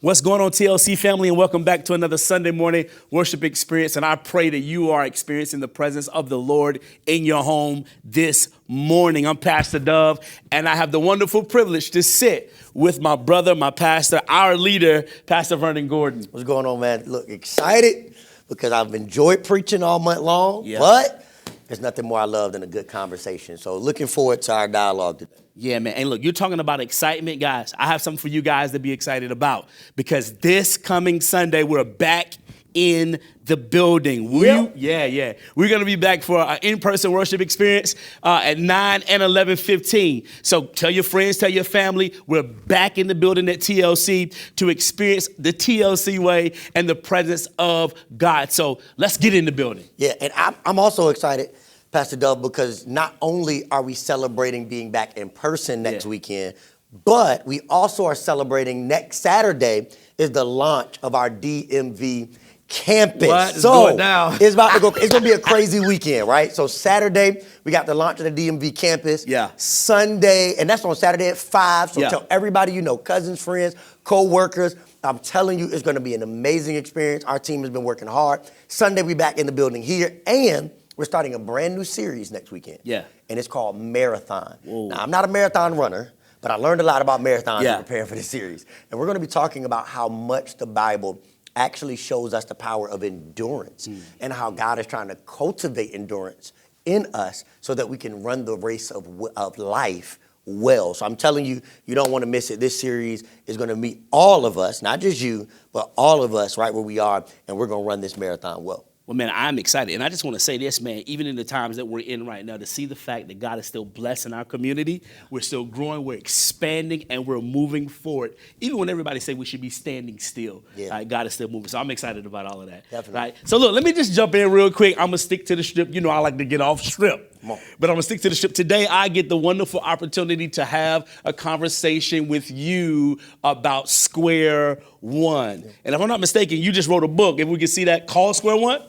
What's going on, TLC family, and welcome back to another Sunday morning worship experience. And I pray that you are experiencing the presence of the Lord in your home this morning. I'm Pastor Dove, and I have the wonderful privilege to sit with my brother, my pastor, our leader, Pastor Vernon Gordon. What's going on, man? Look, excited because I've enjoyed preaching all month long, but there's nothing more I love than a good conversation. So looking forward to our dialogue today. Yeah, man. And look, you're talking about excitement, guys. I have something for you guys to be excited about because this coming Sunday, we're back in the building. We're going to be back for an in-person worship experience at 9 and 11:15. So tell your friends, tell your family, we're back in the building at TLC to experience the TLC way and the presence of God. So let's get in the building. Yeah, and I'm also excited, Pastor Dove, because not only are we celebrating being back in person next weekend, but we also are celebrating next Saturday is the launch of our DMV campus. What? So It's down. it's about to go. It's gonna be a crazy weekend, right? So Saturday we got the launch of the DMV campus. Yeah. Sunday, and that's on Saturday at 5. So Yeah. tell everybody you know, cousins, friends, co-workers. I'm telling you, it's gonna be an amazing experience. Our team has been working hard. Sunday we back in the building here, and we're starting a brand new series next weekend. Yeah. And it's called Marathon. Whoa. Now, I'm not a marathon runner, but I learned a lot about marathons in preparing for this series. And we're going to be talking about how much the Bible actually shows us the power of endurance and how God is trying to cultivate endurance in us so that we can run the race of life well. So I'm telling you, you don't want to miss it. This series is going to meet all of us, not just you, but all of us right where we are, and we're going to run this marathon well. Well, man, I'm excited. And I just want to say this, man, even in the times that we're in right now, to see the fact that God is still blessing our community, we're still growing, we're expanding, and we're moving forward. Even when everybody say we should be standing still, right, God is still moving. So I'm excited about all of that. Definitely. Right? So look, let me just jump in real quick. I'm going to stick to the script. You know I like to get off script. But I'm going to stick to the script. Today, I get the wonderful opportunity to have a conversation with you about Square One. And if I'm not mistaken, you just wrote a book. If we can see that, called Square One,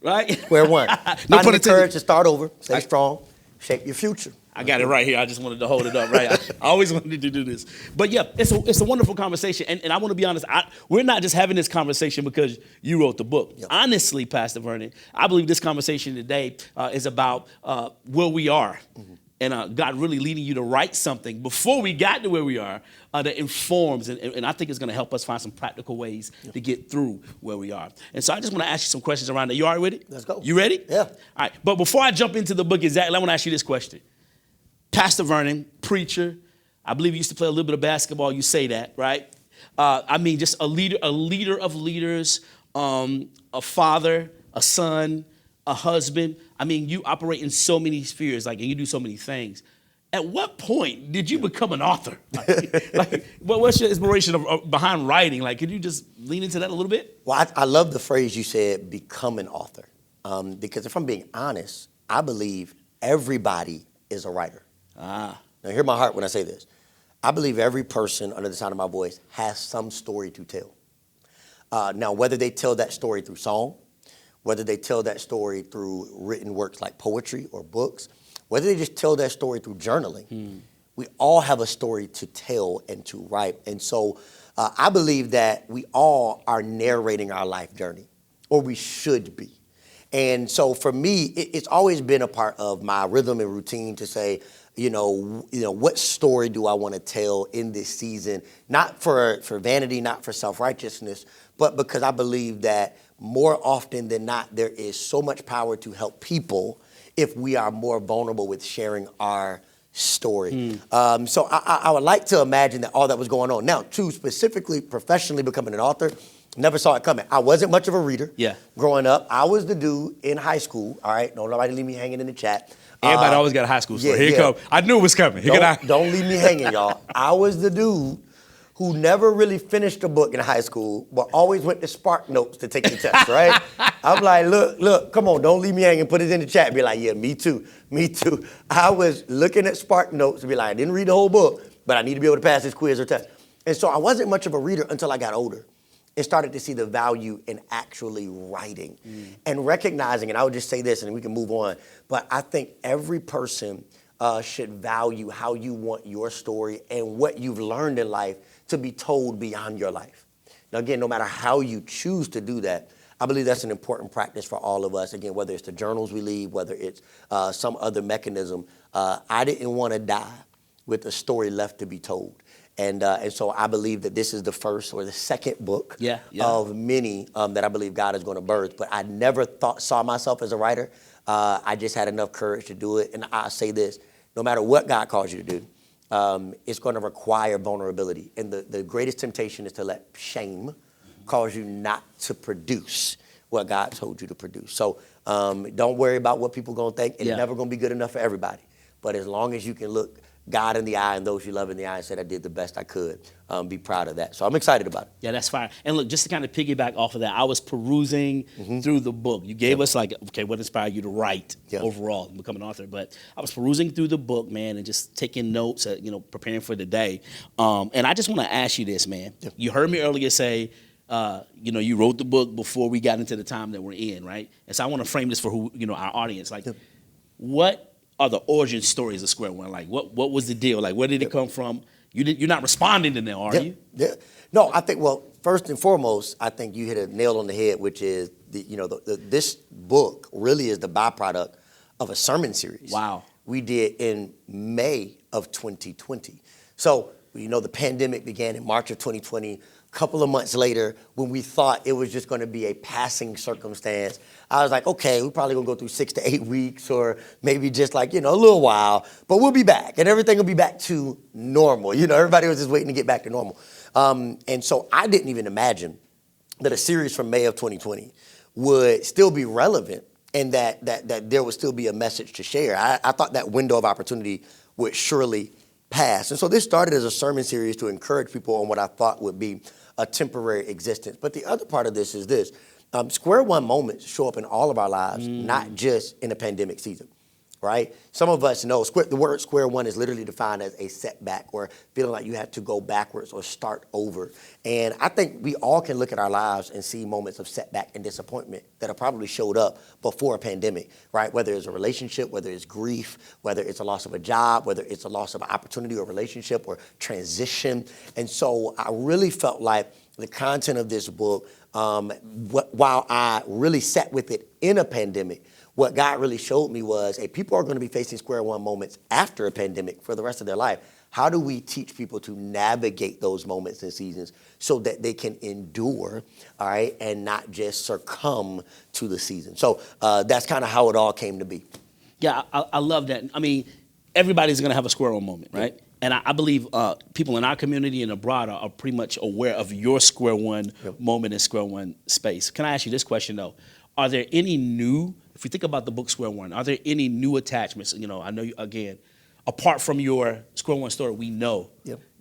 right? Square One. No Finding the courage to start over, stay strong, shape your future. I got it right here. I just wanted to hold it up, right? I always wanted to do this. But yeah, it's a wonderful conversation. And I want to be honest, we're not just having this conversation because you wrote the book. Yep. Honestly, Pastor Vernon, I believe this conversation today is about where we are. And God really leading you to write something before we got to where we are that informs. And I think it's going to help us find some practical ways to get through where we are. And so I just want to ask you some questions around that. You all right with it? Let's go. You ready? Yeah. All right. But before I jump into the book exactly, I want to ask you this question. Pastor Vernon, preacher, I believe you used to play a little bit of basketball. You say that, right? I mean, just a leader of leaders, a father, a son, a husband. I mean, you operate in so many spheres, and you do so many things. At what point did you become an author? What's your inspiration behind writing? Could you just lean into that a little bit? Well, I love the phrase you said, become an author. Because if I'm being honest, I believe everybody is a writer. Now, hear my heart when I say this. I believe every person under the sound of my voice has some story to tell. Now, whether they tell that story through song, whether they tell that story through written works like poetry or books, whether they just tell that story through journaling, we all have a story to tell and to write. And so I believe that we all are narrating our life journey, or we should be. And so for me, it's always been a part of my rhythm and routine to say, what story do I want to tell in this season? Not for vanity, not for self-righteousness, but because I believe that more often than not, there is so much power to help people if we are more vulnerable with sharing our story. So I would like to imagine that all that was going on. Now, to specifically professionally becoming an author, never saw it coming. I wasn't much of a reader. Growing up, I was the dude in high school. All right, don't nobody leave me hanging in the chat. Everybody always got a high school story. Here it comes. I knew it was coming. Don't leave me hanging, y'all. I was the dude who never really finished a book in high school, but always went to Spark Notes to take the test, right? I'm like, look, come on, don't leave me hanging. Put it in the chat. Be like, yeah, me too. I was looking at Spark Notes to be like, I didn't read the whole book, but I need to be able to pass this quiz or test. And so I wasn't much of a reader until I got older and started to see the value in actually writing and recognizing, and I would just say this and we can move on, but I think every person should value how you want your story and what you've learned in life to be told beyond your life. Now, again, no matter how you choose to do that, I believe that's an important practice for all of us. Again, whether it's the journals we leave, whether it's some other mechanism, I didn't want to die with a story left to be told. And so I believe that this is the first or the second book of many that I believe God is going to birth. But I never saw myself as a writer. I just had enough courage to do it. And I say this, no matter what God calls you to do, it's going to require vulnerability. And the greatest temptation is to let shame cause you not to produce what God told you to produce. So don't worry about what people are going to think. It's never going to be good enough for everybody. But as long as you can look God in the eye and those you love in the eye and said, I did the best I could, be proud of that. So I'm excited about it. Yeah, that's fire. And look, just to kind of piggyback off of that, I was perusing through the book. You gave us like, okay, what inspired you to write overall and become an author? But I was perusing through the book, man, and just taking notes, preparing for the day. And I just want to ask you this, man. You heard me earlier say, you wrote the book before we got into the time that we're in, right? And so I want to frame this for our audience. Like, what are the origin stories of Square One? Like, what was the deal? Like, where did it come from? You're not responding to them, are you? Yeah. No, I think, well, first and foremost, I think you hit a nail on the head, which is, this book really is the byproduct of a sermon series. Wow. We did in May of 2020. So, the pandemic began in March of 2020. Couple of months later, when we thought it was just going to be a passing circumstance, I was like, okay, we're probably going to go through 6 to 8 weeks or maybe just like, a little while, but we'll be back and everything will be back to normal. Everybody was just waiting to get back to normal. And so I didn't even imagine that a series from May of 2020 would still be relevant and that there would still be a message to share. I thought that window of opportunity would surely pass. And so this started as a sermon series to encourage people on what I thought would be a temporary existence. But the other part of this is this. Square One moments show up in all of our lives, not just in a pandemic season, right? Some of us know the word square one is literally defined as a setback or feeling like you have to go backwards or start over. And I think we all can look at our lives and see moments of setback and disappointment that have probably showed up before a pandemic, right? Whether it's a relationship, whether it's grief, whether it's a loss of a job, whether it's a loss of an opportunity or relationship or transition. And so I really felt like the content of this book, while I really sat with it in a pandemic, what God really showed me was, hey, people are going to be facing Square One moments after a pandemic for the rest of their life. How do we teach people to navigate those moments and seasons so that they can endure, all right, and not just succumb to the season? So that's kind of how it all came to be. Yeah, I love that. I mean, everybody's going to have a Square One moment, right? And I believe people in our community and abroad are pretty much aware of your Square One moment in Square One space. Can I ask you this question, though? Are there any new, if you think about the book Square One, are there any new attachments? I know, again, apart from your Square One story, we know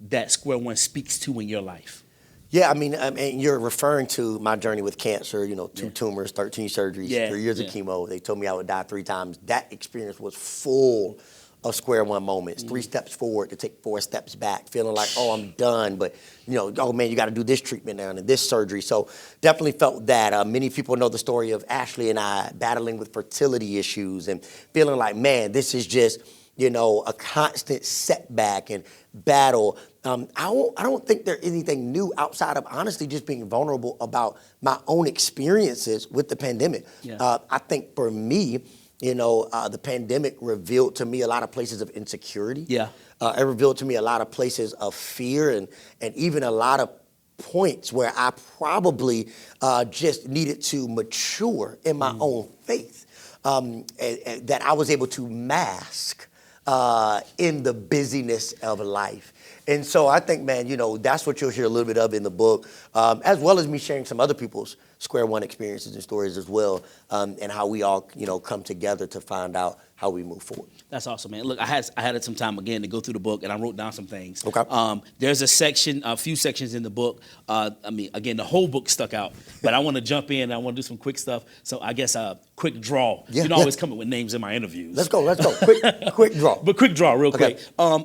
that Square One speaks to in your life. Yeah, I mean, you're referring to my journey with cancer, 2 tumors, 13 surgeries, 3 years of chemo. They told me I would die 3 times. That experience was full of Square One moments, 3 steps forward to take 4 steps back, feeling like, oh, I'm done, but, oh, man, you got to do this treatment now and this surgery. So definitely felt that. Many people know the story of Ashley and I battling with fertility issues and feeling like, man, this is just, a constant setback and battle. I don't think there's anything new outside of honestly just being vulnerable about my own experiences with the pandemic. I think for me, the pandemic revealed to me a lot of places of insecurity. It revealed to me a lot of places of fear and even a lot of points where I probably just needed to mature in my own faith that I was able to mask in the busyness of life. And so I think, man, that's what you'll hear a little bit of in the book, as well as me sharing some other people's Square One experiences and stories as well, and how we all, come together to find out how we move forward. That's awesome, man. Look, I had some time again to go through the book, and I wrote down some things. Okay. There's a few sections in the book. Again, the whole book stuck out, but I want to jump in. I want to do some quick stuff. So I guess quick draw. You know, I always come up with names in my interviews. Let's go. Quick draw. But quick draw, real quick.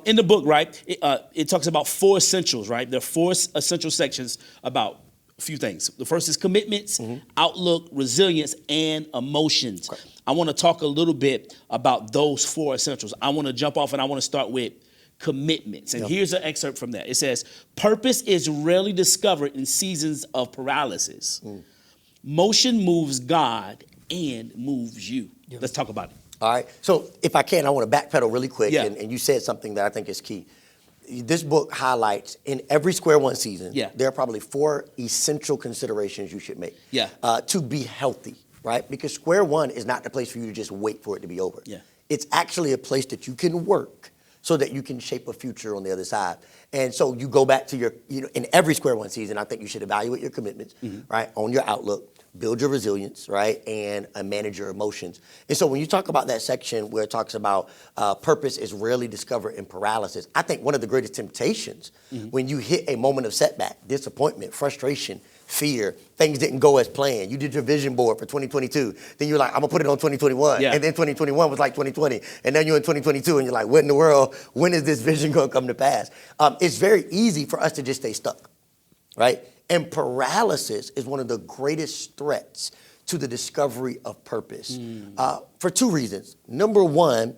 In the book, right, it talks about 4 essentials, right? There are 4 essential sections about a few things. The first is commitments, outlook, resilience, and emotions. I want to talk a little bit about those 4 essentials. I want to jump off and I want to start with commitments. And here's an excerpt from that. It says, purpose is rarely discovered in seasons of paralysis. Motion moves God and moves you. Let's talk about it. All right. So if I can, I want to backpedal really quick. Yeah. And you said something that I think is key. This book highlights in every Square One season, there are probably 4 essential considerations you should make to be healthy, right? Because Square One is not the place for you to just wait for it to be over. It's actually a place that you can work so that you can shape a future on the other side. And so you go back to your, in every Square One season, I think you should evaluate your commitments, right, on your outlook, build your resilience, right, and manage your emotions. And so when you talk about that section where it talks about purpose is rarely discovered in paralysis, I think one of the greatest temptations when you hit a moment of setback, disappointment, frustration, fear, things didn't go as planned. You did your vision board for 2022. Then you're like, I'm gonna put it on 2021. And then 2021 was like 2020. And then you're in 2022 and you're like, what in the world? When is this vision gonna come to pass? It's very easy for us to just stay stuck, right? And paralysis is one of the greatest threats to the discovery of purpose for 2 reasons. Number one,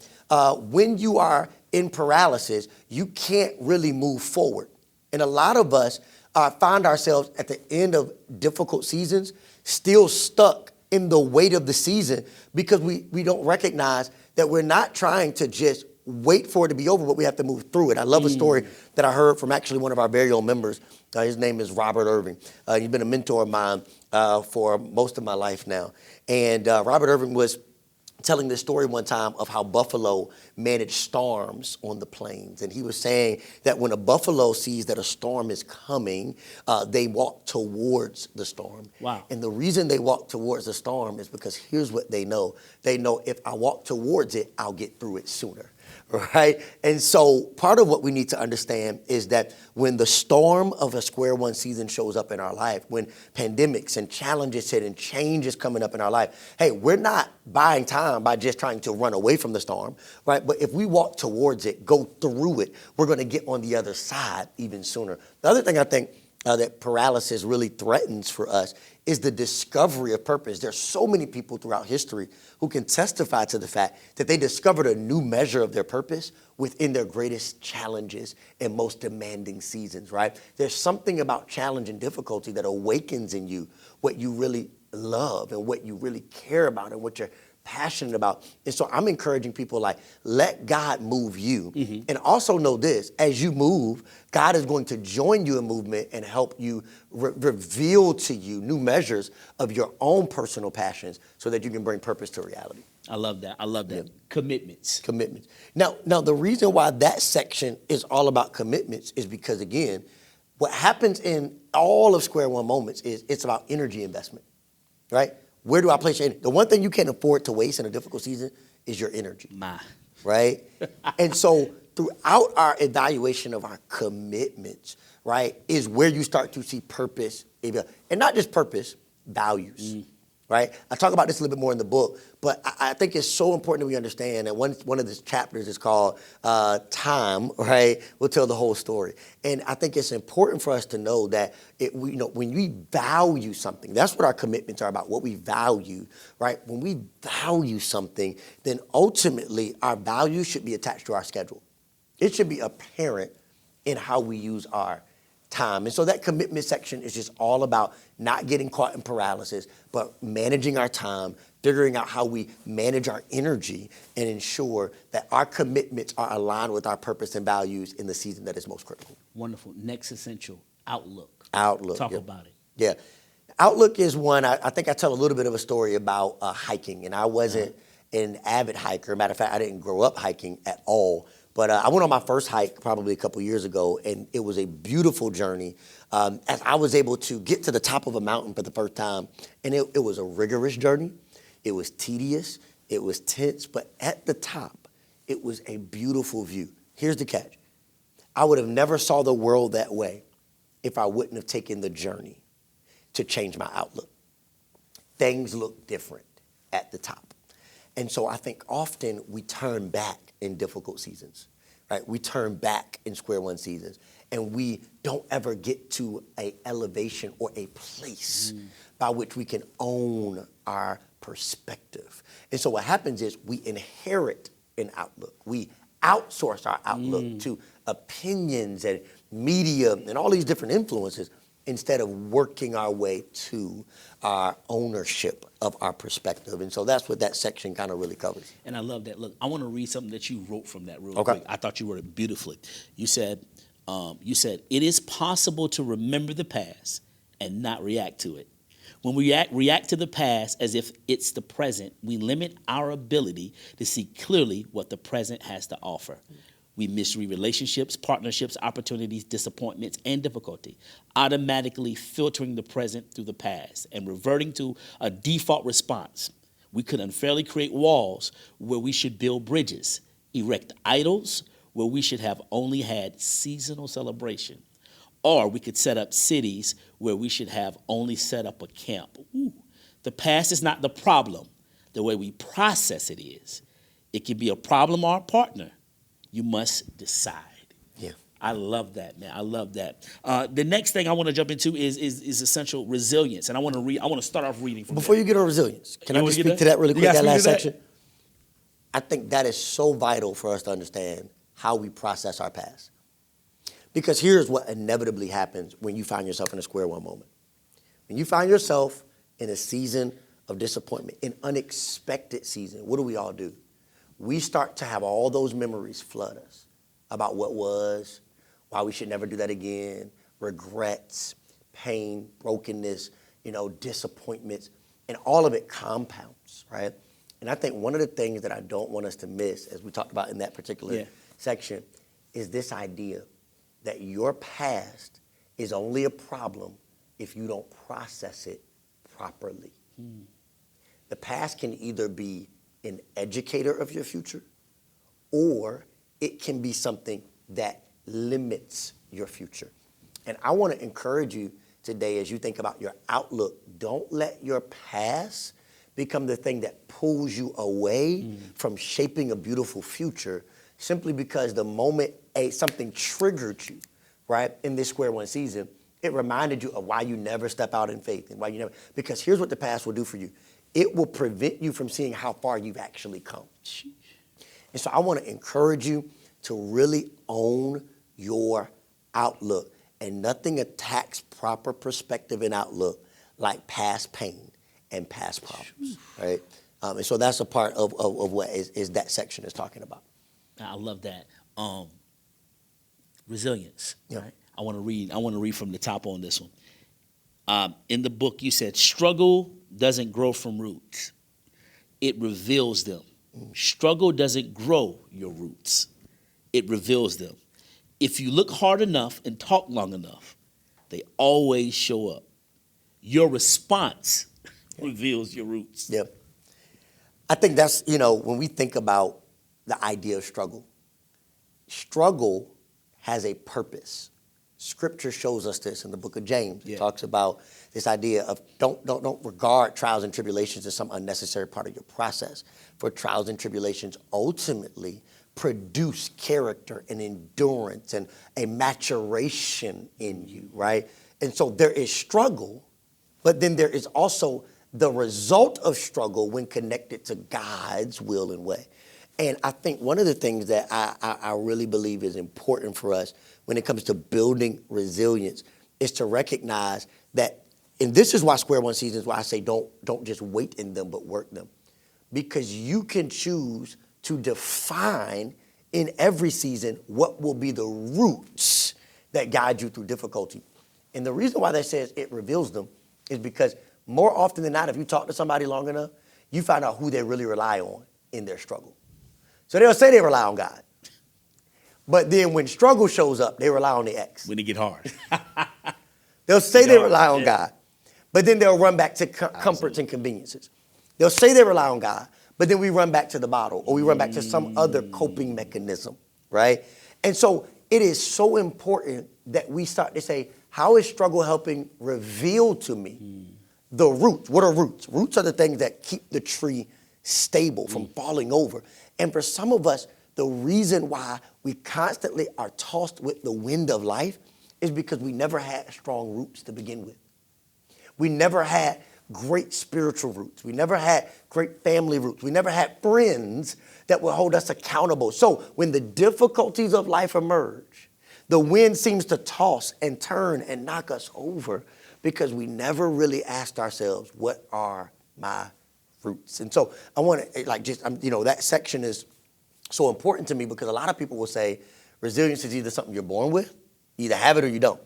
when you are in paralysis, you can't really move forward. And a lot of us find ourselves at the end of difficult seasons, still stuck in the weight of the season because we don't recognize that we're not trying to just wait for it to be over, but we have to move through it. I love a story that I heard from actually one of our very own members. His name is Robert Irving. He's been a mentor of mine for most of my life now. And Robert Irving was telling this story one time of how buffalo manage storms on the plains. And he was saying that when a buffalo sees that a storm is coming, they walk towards the storm. And the reason they walk towards the storm is because here's what they know. They know if I walk towards it, I'll get through it sooner. Right? And so part of what we need to understand is that when the storm of a Square One season shows up in our life, when pandemics and challenges hit and change is coming up in our life, hey, we're not buying time by just trying to run away from the storm, right? But if we walk towards it, go through it, we're going to get on the other side even sooner. The other thing I think that paralysis really threatens for us is the discovery of purpose. There's so many people throughout history who can testify to the fact that they discovered a new measure of their purpose within their greatest challenges and most demanding seasons, right? There's something about challenge and difficulty that awakens in you what you really love and what you really care about and what you're passionate about. And so I'm encouraging people like, let God move you. And also know this, as you move, God is going to join you in movement and help you reveal to you new measures of your own personal passions so that you can bring purpose to reality. I love that. I love that. Commitments. Now, the reason why that section is all about commitments is because, again, what happens in all of Square One moments is it's about energy investment, right? Where do I place your energy? The one thing you can't afford to waste in a difficult season is your energy, right? And so throughout our evaluation of our commitments, right, is where you start to see purpose, and not just purpose, values, right? I talk about this a little bit more in the book, but I think it's so important that we understand that one of the chapters is called Time, right? Will tell the whole story. And I think it's important for us to know that when we value something, that's what our commitments are about, what we value, right? When we value something, then ultimately our value should be attached to our schedule. It should be apparent in how we use our time. And so that commitment section is just all about not getting caught in paralysis, but managing our time, figuring out how we manage our energy and ensure that our commitments are aligned with our purpose and values in the season that is most critical. Wonderful. Next essential, outlook. Talk about it. Yeah. Outlook is one, I think I tell a little bit of a story about hiking, and I wasn't an avid hiker. Matter of fact, I didn't grow up hiking at all. But I went on my first hike probably a couple years ago, and it was a beautiful journey as I was able to get to the top of a mountain for the first time. And it was a rigorous journey. It was tedious. It was tense. But at the top, it was a beautiful view. Here's the catch. I would have never saw the world that way if I wouldn't have taken the journey to change my outlook. Things look different at the top. And so I think often we turn back in difficult seasons, right? We turn back in Square One seasons, and we don't ever get to an elevation or a place by which we can own our perspective. And so what happens is we inherit an outlook. We outsource our outlook to opinions and media and all these different influences instead of working our way to our ownership of our perspective. And so that's what that section kind of really covers. And I love that. Look, I want to read something that you wrote from that real Okay. quick. I thought you wrote it beautifully. You said, it is possible to remember the past and not react to it. When we react to the past as if it's the present, we limit our ability to see clearly what the present has to offer. We misread relationships, partnerships, opportunities, disappointments, and difficulty, automatically filtering the present through the past and reverting to a default response. We could unfairly create walls where we should build bridges, erect idols where we should have only had seasonal celebration. Or we could set up cities where we should have only set up a camp. Ooh. The past is not the problem. The way we process it is. It can be a problem or a partner. You must decide. Yeah. I love that, man. I love that. The next thing I want to jump into is essential resilience, and I want to start off reading from Before there. you get on resilience, can I You just wanna get speak to that really You quick, gotta that speak last to that? section? I think that is so vital for us to understand how we process our past. Because here's what inevitably happens when you find yourself in a square one moment. When you find yourself in a season of disappointment, an unexpected season, what do we all do? We start to have all those memories flood us about what was, why we should never do that again, regrets, pain, brokenness, disappointments, and all of it compounds, right? And I think one of the things that I don't want us to miss, as we talked about in that particular section, is this idea that your past is only a problem if you don't process it properly. The past can either be an educator of your future, or it can be something that limits your future. And I want to encourage you today as you think about your outlook, don't let your past become the thing that pulls you away from shaping a beautiful future simply because the moment something triggered you, right, in this square one season, it reminded you of why you never step out in faith and why you never, because here's what the past will do for you. It will prevent you from seeing how far you've actually come. And so I want to encourage you to really own your outlook. And nothing attacks proper perspective and outlook like past pain and past problems, right? And so that's a part of what is that section is talking about. I love that. Resilience. Yeah. Right? I want to read from the top on this one. In the book, you said, struggle doesn't grow from roots. It reveals them. Struggle doesn't grow your roots. It reveals them. If you look hard enough and talk long enough, they always show up. Your response reveals your roots. Yeah. I think that's, when we think about the idea of struggle has a purpose. Scripture shows us this in the book of James. It talks about this idea of don't regard trials and tribulations as some unnecessary part of your process. For trials and tribulations ultimately produce character and endurance and a maturation in you, right? And so there is struggle, but then there is also the result of struggle when connected to God's will and way. And I think one of the things that I really believe is important for us when it comes to building resilience is to recognize that, and this is why square one seasons, why I say don't just wait in them, but work them. Because you can choose to define in every season what will be the roots that guide you through difficulty. And the reason why that says it reveals them is because more often than not, if you talk to somebody long enough, you find out who they really rely on in their struggle. So they'll say they rely on God. But then when struggle shows up, they rely on the ex. When it get hard. They'll say they rely on God, but then they'll run back to comforts and conveniences. They'll say they rely on God, but then we run back to the bottle or we run back to some other coping mechanism, right? And so it is so important that we start to say, how is struggle helping reveal to me the roots? What are roots? Roots are the things that keep the tree stable from falling over. And for some of us, the reason why we constantly are tossed with the wind of life is because we never had strong roots to begin with. We never had great spiritual roots. We never had great family roots. We never had friends that would hold us accountable. So when the difficulties of life emerge, the wind seems to toss and turn and knock us over because we never really asked ourselves, what are my roots? And so I want to that section is so important to me because a lot of people will say resilience is either something you're born with, you either have it or you don't.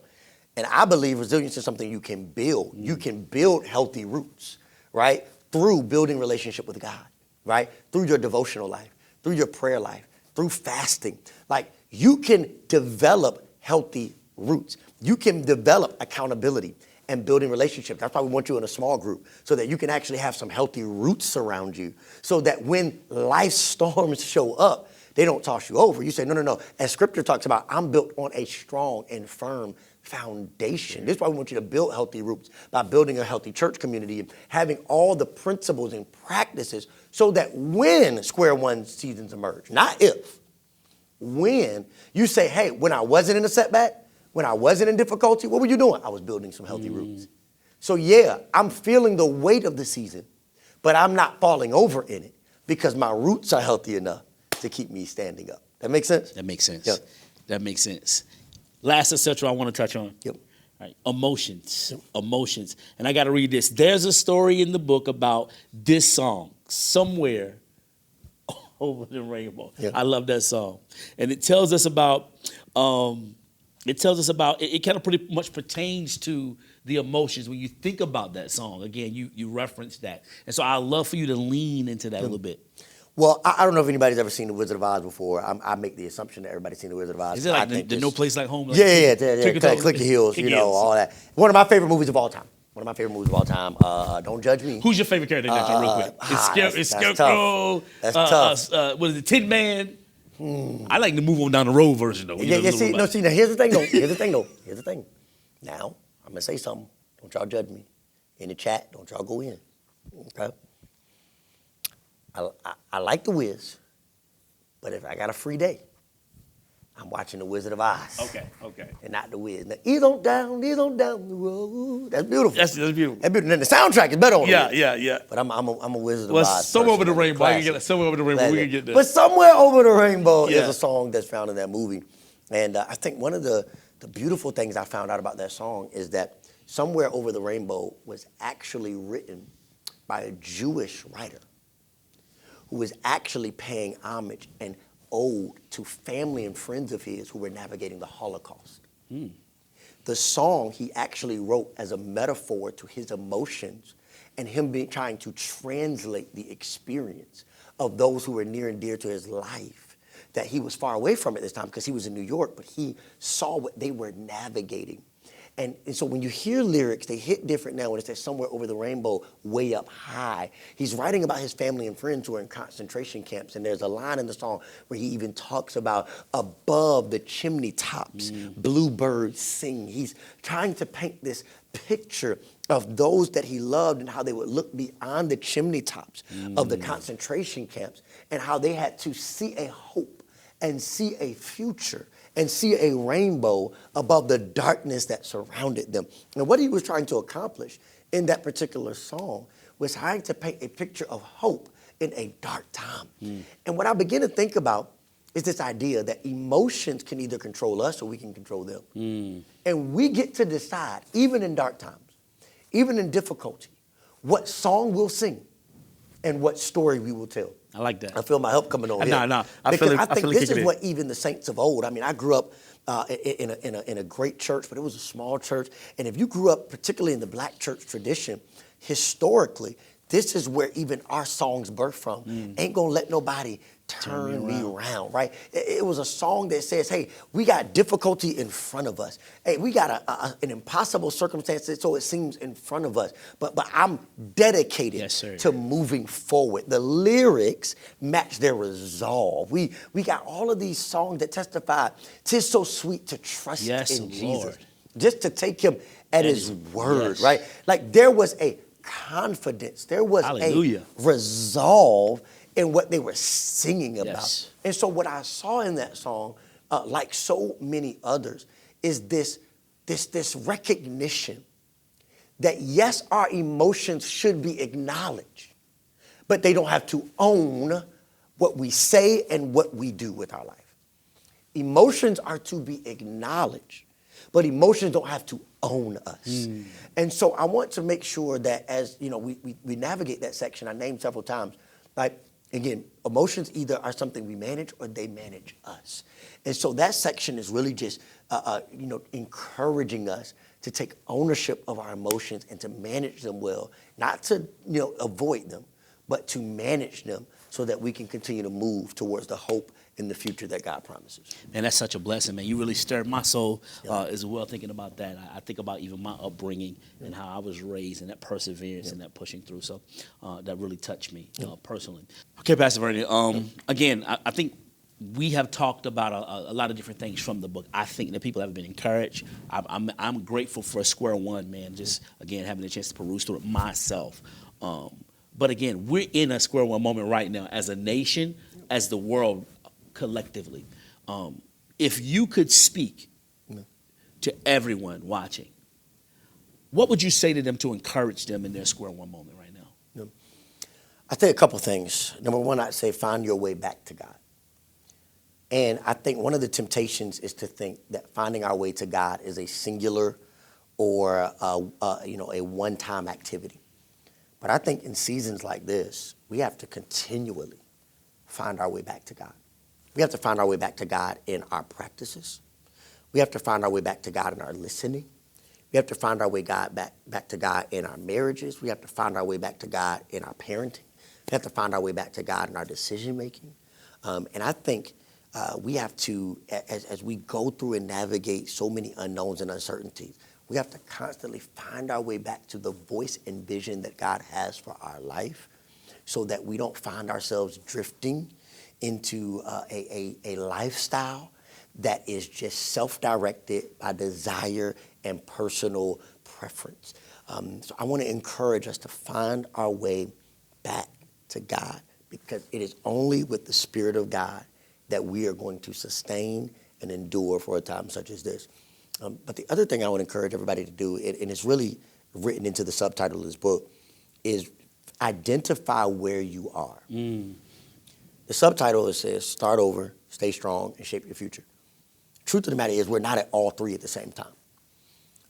And I believe resilience is something you can build. You can build healthy roots, right? Through building relationship with God, right? Through your devotional life, through your prayer life, through fasting. Like you can develop healthy roots. You can develop accountability and building relationships. That's why we want you in a small group so that you can actually have some healthy roots around you so that when life storms show up, they don't toss you over. You say, no. As scripture talks about, I'm built on a strong and firm foundation. This is why we want you to build healthy roots by building a healthy church community and having all the principles and practices so that when square one seasons emerge, not if, when you say, hey, when I wasn't in a setback, when I wasn't in difficulty, what were you doing? I was building some healthy roots. So yeah, I'm feeling the weight of the season, but I'm not falling over in it because my roots are healthy enough to keep me standing up. That makes sense? That makes sense. Yep. That makes sense. Last essential I want to touch on. Yep. Right. Emotions. Yep. Emotions. And I got to read this. There's a story in the book about this song, Somewhere Over the Rainbow. Yep. I love that song. And it tells us about, it kind of pretty much pertains to the emotions when you think about that song. Again, you referenced that. And so I'd love for you to lean into that a little bit. Well, I don't know if anybody's ever seen The Wizard of Oz before. I make the assumption that everybody's seen The Wizard of Oz. Is it like the No Place Like Home? Like yeah. Click your heels, all that. One of my favorite movies of all time. Don't judge me. Who's your favorite character in that, real quick? It's Scarecrow. That's tough. What is it, Tin Man? I like the Move On Down the Road version, though. Now, here's the thing, Now, I'm going to say something. Don't y'all judge me. In the chat, don't y'all go in. Okay? I like The Wiz, but if I got a free day, I'm watching The Wizard of Oz. Okay. And not The Wiz. Now, ease on down the road. That's beautiful. That's beautiful. That's beautiful. And the soundtrack is better on it. Yeah. But I'm a Wizard of Oz. Somewhere Over the Rainbow. I can get Somewhere Over the Rainbow. We can get there. But Somewhere Over the Rainbow is a song that's found in that movie. And I think one of the beautiful things I found out about that song is that Somewhere Over the Rainbow was actually written by a Jewish writer who was actually paying homage and ode to family and friends of his who were navigating the Holocaust. The song he actually wrote as a metaphor to his emotions and him trying to translate the experience of those who were near and dear to his life, that he was far away from at this time because he was in New York, but he saw what they were navigating. And so when you hear lyrics, they hit different now when it says Somewhere Over the Rainbow, way up high. He's writing about his family and friends who are in concentration camps. And there's a line in the song where he even talks about above the chimney tops, bluebirds sing. He's trying to paint this picture of those that he loved and how they would look beyond the chimney tops of the concentration camps and how they had to see a hope and see a future and see a rainbow above the darkness that surrounded them. And what he was trying to accomplish in that particular song was trying to paint a picture of hope in a dark time. And what I begin to think about is this idea that emotions can either control us or we can control them. And we get to decide, even in dark times, even in difficulty, what song we'll sing and what story we will tell. I like that. I feel my help coming on here. No. I think this is what even the saints of old. I mean, I grew up in a great church, but it was a small church. And if you grew up particularly in the black church tradition, historically, this is where even our songs birth from. Ain't gonna let nobody turn me around, right? It was a song that says, hey, we got difficulty in front of us. Hey, we got an impossible circumstance, so it seems in front of us. But I'm dedicated to moving forward. The lyrics match their resolve. We got all of these songs that testify, 'tis so sweet to trust in Jesus. Just to take him at his word, right? Like there was a confidence. There was a resolve in what they were singing about. And so what I saw in that song, like so many others, is this recognition that yes, our emotions should be acknowledged, but they don't have to own what we say and what we do with our life. Emotions are to be acknowledged, but emotions don't have to own us. And so I want to make sure that as we navigate that section I named several times, like, again, emotions either are something we manage or they manage us. And so that section is really just encouraging us to take ownership of our emotions and to manage them well, not to avoid them, but to manage them so that we can continue to move towards the hope in the future that God promises. Man, that's such a blessing, man. You really stirred my soul as well thinking about that. I think about even my upbringing and how I was raised and that perseverance and that pushing through. So that really touched me personally. Okay, Pastor Vernon. Again, I think we have talked about a lot of different things from the book. I think that people have been encouraged. I'm grateful for Square One, man, just, again, having a chance to peruse through it myself. But again, we're in a Square One moment right now as a nation, as the world collectively. If you could speak to everyone watching, what would you say to them to encourage them in their Square One moment right now? I think a couple things. Number one, I'd say find your way back to God. And I think one of the temptations is to think that finding our way to God is a singular or a one-time activity. But I think in seasons like this, we have to continually find our way back to God. We have to find our way back to God in our practices. We have to find our way back to God in our listening. We have to find our way back to God in our marriages. We have to find our way back to God in our parenting. We have to find our way back to God in our decision making. And I think we have to, as we go through and navigate so many unknowns and uncertainties, we have to constantly find our way back to the voice and vision that God has for our life so that we don't find ourselves drifting into a lifestyle that is just self-directed by desire and personal preference. So I want to encourage us to find our way back to God, because it is only with the Spirit of God that we are going to sustain and endure for a time such as this. But the other thing I want to encourage everybody to do, and it's really written into the subtitle of this book, is identify where you are. The subtitle says, start over, stay strong, and shape your future. Truth of the matter is we're not at all three at the same time,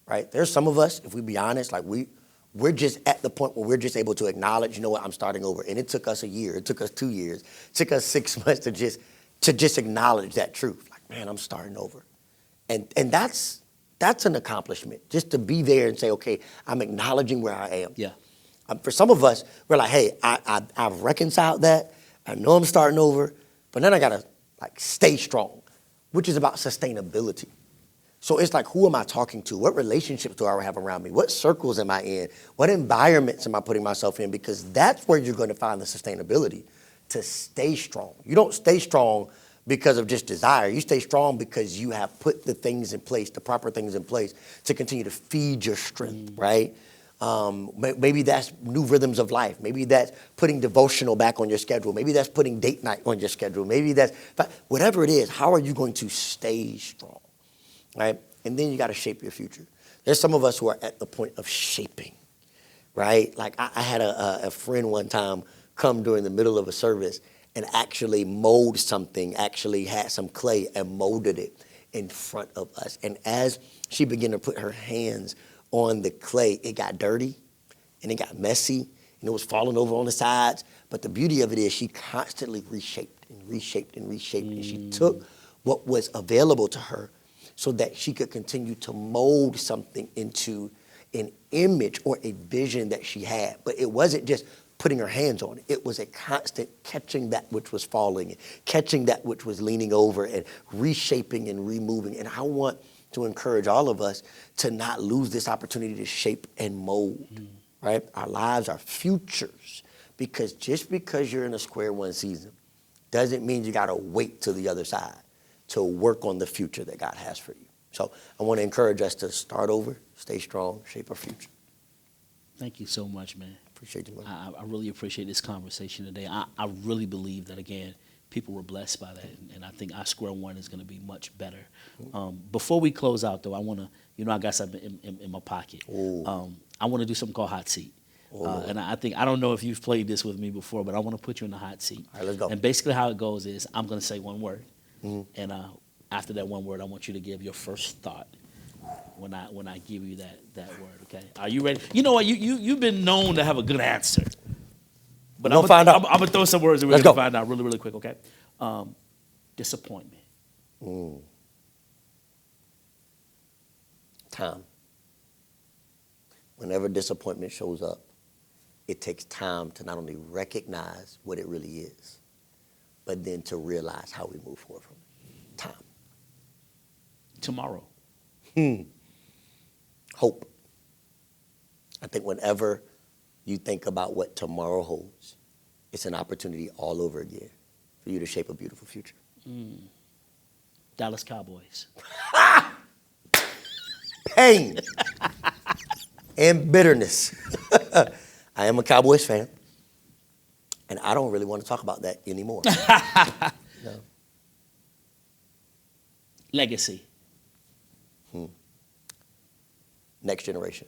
right? There's some of us, if we be honest, like we're just at the point where we're just able to acknowledge, you know what, I'm starting over. And it took us a year, it took us 2 years, it took us 6 months to just acknowledge that truth. Like, man, I'm starting over. And that's an accomplishment, just to be there and say, okay, I'm acknowledging where I am. Yeah. For some of us, we're like, hey, I've reconciled that. I know I'm starting over, but then I got to stay strong, which is about sustainability. So it's like, who am I talking to? What relationships do I have around me? What circles am I in? What environments am I putting myself in? Because that's where you're going to find the sustainability, to stay strong. You don't stay strong because of just desire. You stay strong because you have put the things in place, the proper things in place to continue to feed your strength, right? Maybe that's new rhythms of life. Maybe that's putting devotional back on your schedule. Maybe that's putting date night on your schedule. Maybe that's, whatever it is, how are you going to stay strong, right? And then you got to shape your future. There's some of us who are at the point of shaping, right? Like I had a friend one time come during the middle of a service and actually mold something, actually had some clay and molded it in front of us. And as she began to put her hands on the clay, it got dirty and it got messy and it was falling over on the sides. But the beauty of it is she constantly reshaped and reshaped and reshaped. And she took what was available to her so that she could continue to mold something into an image or a vision that she had. But it wasn't just putting her hands on it. It was a constant catching that which was falling, and catching that which was leaning over, and reshaping and removing. And I want to encourage all of us to not lose this opportunity to shape and mold, right? Our lives, our futures. Because just because you're in a Square One season doesn't mean you got to wait till the other side to work on the future that God has for you. So I want to encourage us to start over, stay strong, shape our future. Thank you so much, man. Appreciate you, man. I really appreciate this conversation today. I really believe that, again, people were blessed by that, and I think our square one is going to be much better. Before we close out, though, I want to, I got something in my pocket. I want to do something called hot seat. And I don't know if you've played this with me before, but I want to put you in the hot seat. All right, let's go. And basically how it goes is I'm going to say one word, and after that one word, I want you to give your first thought when I give you that word. Okay? Are you ready? You know what? You've been known to have a good answer. But I'm gonna throw some words and we're gonna find out really, really quick. Okay? Disappointment. Time. Whenever disappointment shows up, it takes time to not only recognize what it really is, but then to realize how we move forward from it. Time. Tomorrow. Hope. I think whenever you think about what tomorrow holds, it's an opportunity all over again for you to shape a beautiful future. Dallas Cowboys. Pain and bitterness. I am a Cowboys fan, and I don't really want to talk about that anymore. No. Legacy. Next generation.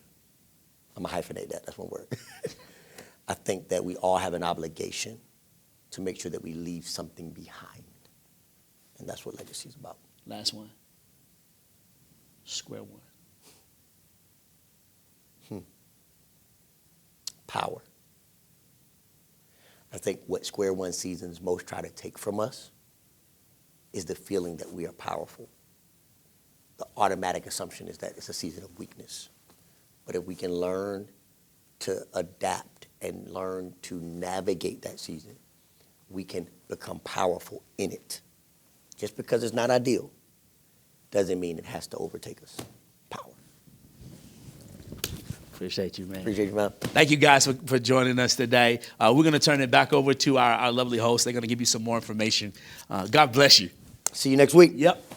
I'm going to hyphenate that. That's one word. I think that we all have an obligation to make sure that we leave something behind. And that's what legacy is about. Last one. Square one. Power. I think what square one seasons most try to take from us is the feeling that we are powerful. The automatic assumption is that it's a season of weakness. But if we can learn to adapt and learn to navigate that season, we can become powerful in it. Just because it's not ideal doesn't mean it has to overtake us. Power. Appreciate you, man. Appreciate you, man. Thank you guys for joining us today. We're going to turn it back over to our lovely host. They're going to give you some more information. God bless you. See you next week. Yep.